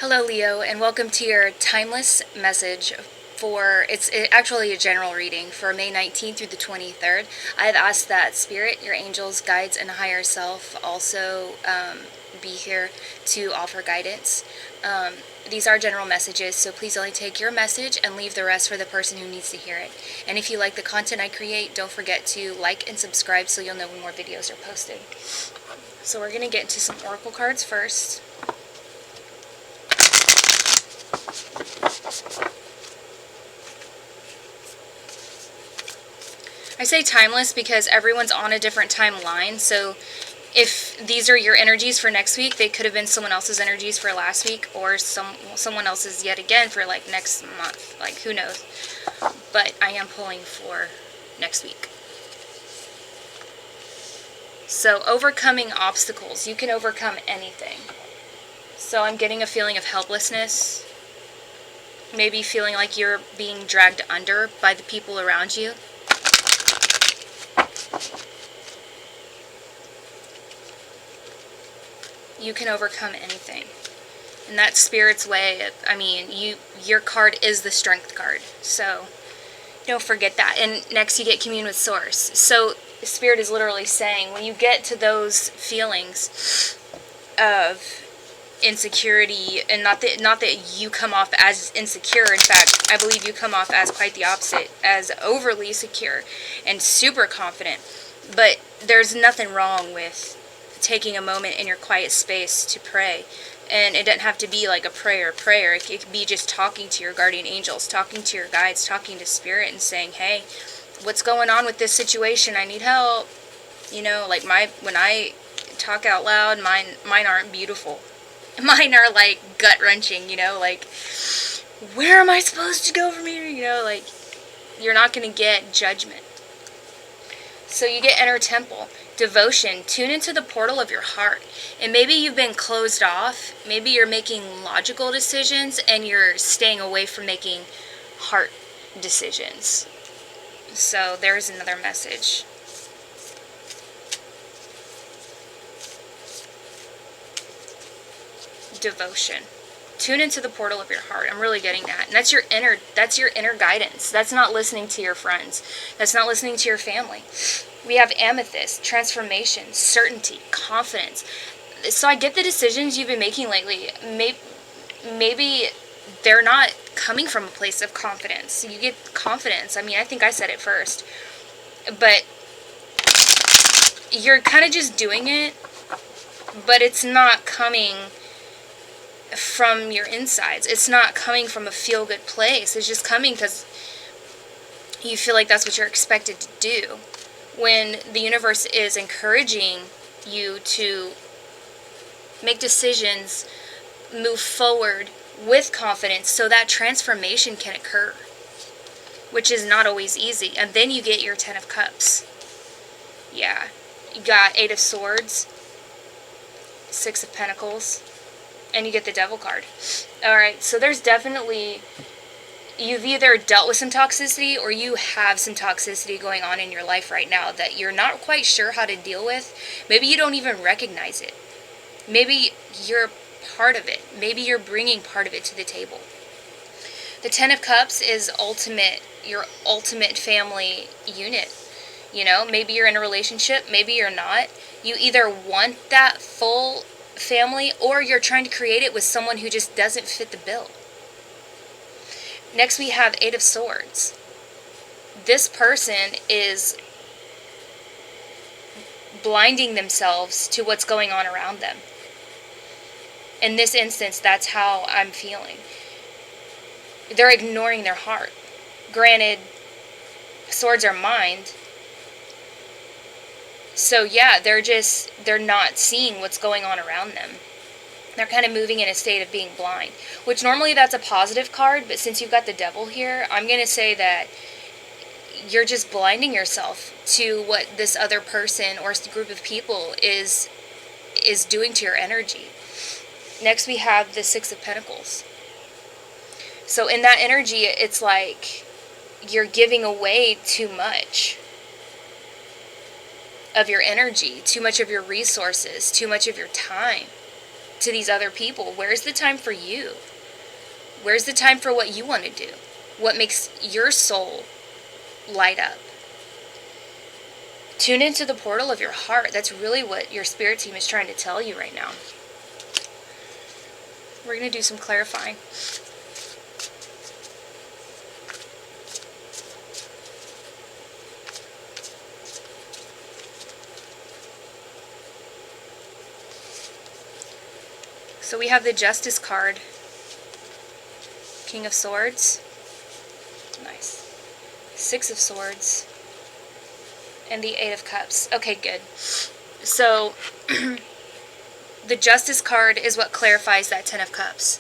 Hello Leo, and welcome to your timeless message for, it's actually a general reading for May 19th through the 23rd. I've asked that Spirit, your angels, guides, and higher self also be here to offer guidance. These are general messages, so please only take your message and leave the rest for the person who needs to hear it. And if you like the content I create, don't forget to like and subscribe so you'll know when more videos are posted. So we're going to get into some oracle cards first. I say timeless because everyone's on a different timeline, so if these are your energies for next week, they could have been someone else's energies for last week, or someone else's yet again for like next month, like who knows. But I am pulling for next week. So overcoming obstacles, you can overcome anything. So I'm getting a feeling of helplessness, maybe feeling like you're being dragged under by the people around you. You can overcome anything. And that's Spirit's way. I mean, your card is the Strength card. So don't forget that. And next you get Commune with Source. So Spirit is literally saying when you get to those feelings of insecurity, and not that you come off as insecure. In fact, I believe you come off as quite the opposite, as overly secure and super confident. But there's nothing wrong with taking a moment in your quiet space to pray. And it doesn't have to be like a prayer. It could be just talking to your guardian angels, talking to your guides, talking to Spirit and saying, hey, what's going on with this situation? I need help. You know, like when I talk out loud, mine aren't beautiful. Mine are like gut-wrenching, you know, like, where am I supposed to go from here? You know, like, you're not going to get judgment. So you get Inner Temple. Devotion. Tune into the portal of your heart. And maybe you've been closed off. Maybe you're making logical decisions and you're staying away from making heart decisions. So there's another message. Devotion. Tune into the portal of your heart. I'm really getting that. And that's your inner guidance. That's not listening to your friends. That's not listening to your family. We have Amethyst, transformation, certainty, confidence. So I get the decisions you've been making lately. Maybe they're not coming from a place of confidence. You get confidence. I mean, I think I said it first. But you're kind of just doing it, but it's not coming from your insides. It's not coming from a feel-good place. It's just coming because you feel like that's what you're expected to do. When the universe is encouraging you to make decisions, move forward with confidence so that transformation can occur, which is not always easy. And then you get your 10 of Cups. Yeah. You got 8 of Swords, 6 of Pentacles, and you get the Devil card. Alright, so there's definitely, you've either dealt with some toxicity or you have some toxicity going on in your life right now that you're not quite sure how to deal with. Maybe you don't even recognize it. Maybe you're part of it. Maybe you're bringing part of it to the table. The 10 of Cups is your ultimate family unit. You know, maybe you're in a relationship, maybe you're not. You either want that full family or you're trying to create it with someone who just doesn't fit the bill. Next we have 8 of Swords. This person is blinding themselves to what's going on around them. In this instance, that's how I'm feeling. They're ignoring their heart. Granted, swords are mind. So yeah, they're not seeing what's going on around them. They're kind of moving in a state of being blind, which normally that's a positive card, but since you've got the Devil here, I'm going to say that you're just blinding yourself to what this other person or group of people is doing to your energy. Next we have the 6 of Pentacles. So in that energy, it's like you're giving away too much of your energy, too much of your resources, too much of your time to these other people. Where's the time for you? Where's the time for what you want to do? What makes your soul light up? Tune into the portal of your heart. That's really what your spirit team is trying to tell you right now. We're going to do some clarifying. So we have the Justice card, King of Swords, nice, Six of Swords, and the Eight of Cups. Okay, good. So the Justice card is what clarifies that Ten of Cups.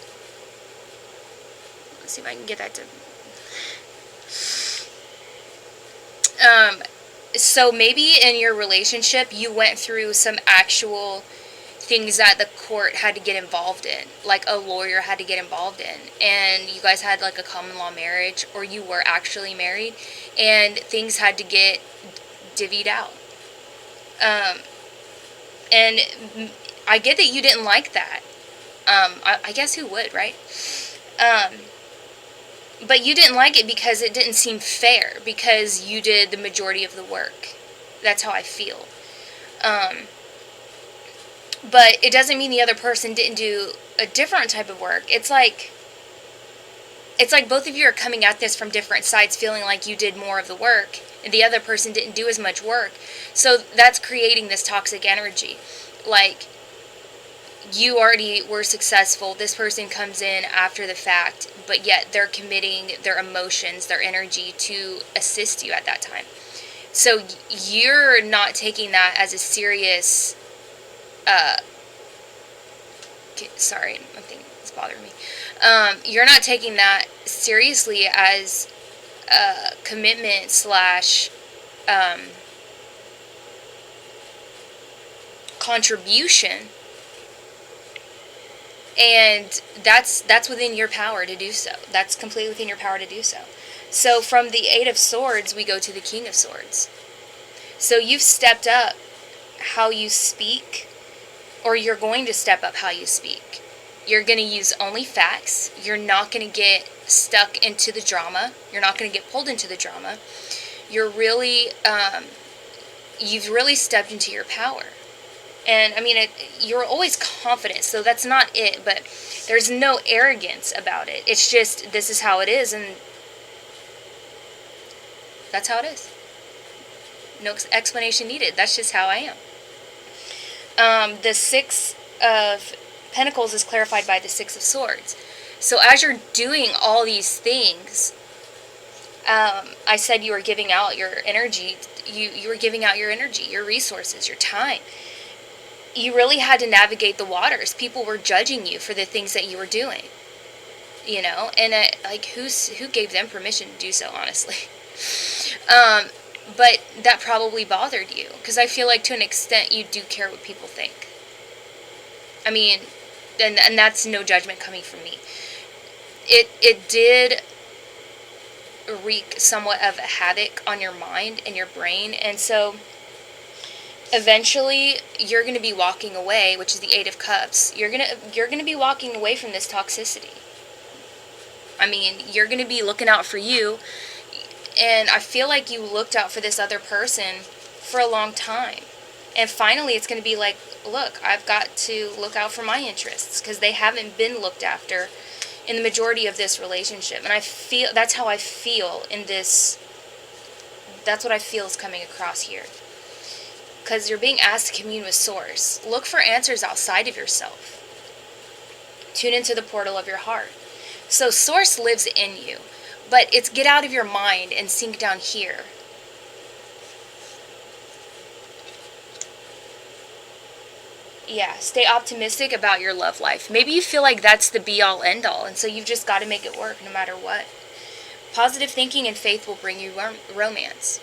Let's see if I can get that to... So maybe in your relationship you went through some actual things that the court had to get involved in, like a lawyer had to get involved in, and you guys had like a common law marriage, or you were actually married, and things had to get divvied out. And I get that you didn't like that. I guess who would, right? But you didn't like it because it didn't seem fair, because you did the majority of the work. That's how I feel. But it doesn't mean the other person didn't do a different type of work. It's like both of you are coming at this from different sides, feeling like you did more of the work, and the other person didn't do as much work. So that's creating this toxic energy. Like, you already were successful, this person comes in after the fact, but yet they're committing their emotions, their energy to assist you at that time. So you're not taking that as a serious... sorry, one thing is bothering me. You're not taking that seriously as a commitment slash contribution, and that's within your power to do so. That's completely within your power to do so. So from the Eight of Swords, we go to the King of Swords. So you've stepped up how you speak, or you're going to step up how you speak. You're going to use only facts. You're not going to get stuck into the drama. You're not going to get pulled into the drama. You're really, you've really stepped into your power. And, I mean, you're always confident, so that's not it, but there's no arrogance about it. It's just, this is how it is, and that's how it is. No explanation needed. That's just how I am. The Six of Pentacles is clarified by the Six of Swords. So as you're doing all these things, I said you were giving out your energy. You were giving out your energy, your resources, your time. You really had to navigate the waters. People were judging you for the things that you were doing. You know, and like who gave them permission to do so, honestly? But that probably bothered you, because I feel like to an extent you do care what people think. I mean, and that's no judgment coming from me. It did wreak somewhat of a havoc on your mind and your brain, and so eventually you're going to be walking away, which is the Eight of Cups. You're going to be walking away from this toxicity. I mean, you're going to be looking out for you. And I feel like you looked out for this other person for a long time. And finally it's going to be like, look, I've got to look out for my interests, because they haven't been looked after in the majority of this relationship. And I feel, that's how I feel in this, that's what I feel is coming across here. Because you're being asked to commune with Source. Look for answers outside of yourself. Tune into the portal of your heart. So Source lives in you. But it's get out of your mind and sink down here. Yeah, stay optimistic about your love life. Maybe you feel like that's the be-all, end-all, and so you've just got to make it work no matter what. Positive thinking and faith will bring you romance.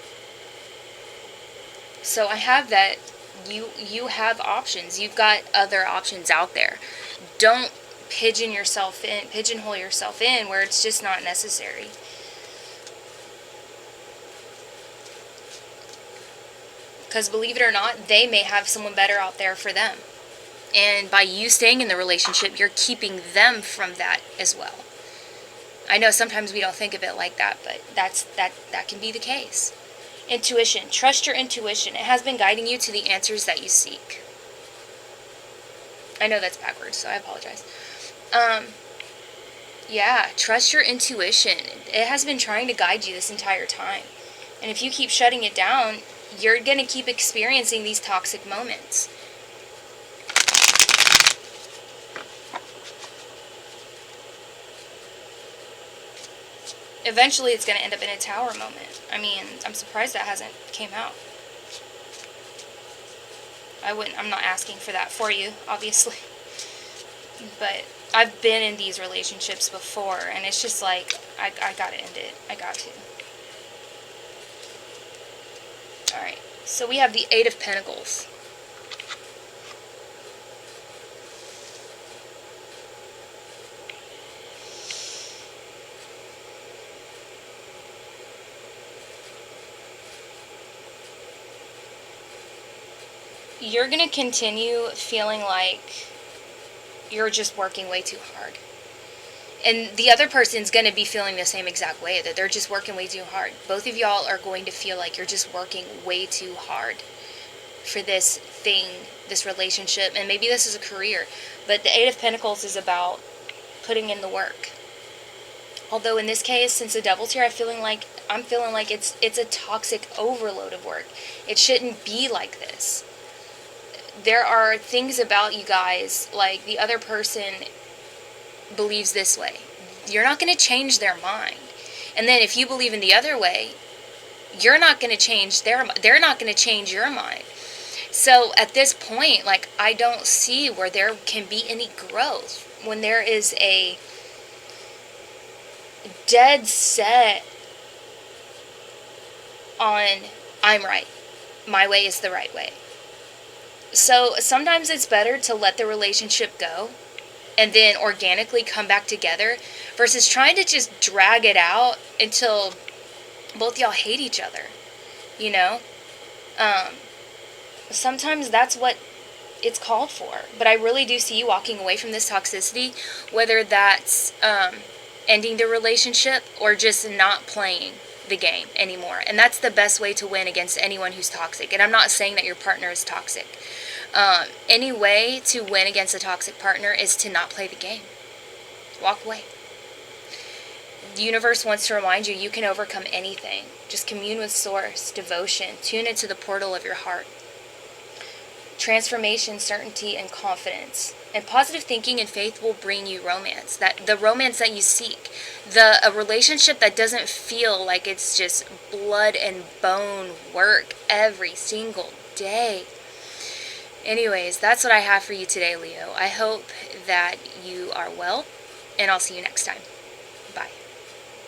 So I have that you have options. You've got other options out there. Don't pigeonhole yourself in where it's just not necessary. Because believe it or not, they may have someone better out there for them. And by you staying in the relationship, you're keeping them from that as well. I know sometimes we don't think of it like that, but that can be the case. Intuition. Trust your intuition. It has been guiding you to the answers that you seek. I know that's backwards, so I apologize. Yeah, trust your intuition. It has been trying to guide you this entire time. And if you keep shutting it down, you're going to keep experiencing these toxic moments. Eventually, it's going to end up in a tower moment. I mean, I'm surprised that hasn't came out. I'm not asking for that for you, obviously. But I've been in these relationships before, and it's just like, I gotta end it. I got to. Alright, so we have the Eight of Pentacles. You're going to continue feeling like you're just working way too hard. And the other person's going to be feeling the same exact way, that they're just working way too hard. Both of y'all are going to feel like you're just working way too hard for this thing, this relationship. And maybe this is a career. But the Eight of Pentacles is about putting in the work. Although in this case, since the Devil's here, I'm feeling like it's a toxic overload of work. It shouldn't be like this. There are things about you guys, like the other person believes this way. You're not going to change their mind. And then if you believe in the other way, you're not going to change they're not going to change your mind. So at this point, like, I don't see where there can be any growth when there is a dead set on, I'm right. My way is the right way. So sometimes it's better to let the relationship go and then organically come back together versus trying to just drag it out until both y'all hate each other, you know? Sometimes that's what it's called for. But I really do see you walking away from this toxicity, whether that's ending the relationship or just not playing the game anymore. And that's the best way to win against anyone who's toxic. And I'm not saying that your partner is toxic. Any way to win against a toxic partner is to not play the game. Walk away. The universe wants to remind you can overcome anything. Just commune with Source, devotion, tune into the portal of your heart. Transformation, certainty, and confidence. And positive thinking and faith will bring you romance. The romance that you seek. A relationship that doesn't feel like it's just blood and bone work every single day. Anyways, that's what I have for you today, Leo. I hope that you are well, and I'll see you next time. Bye.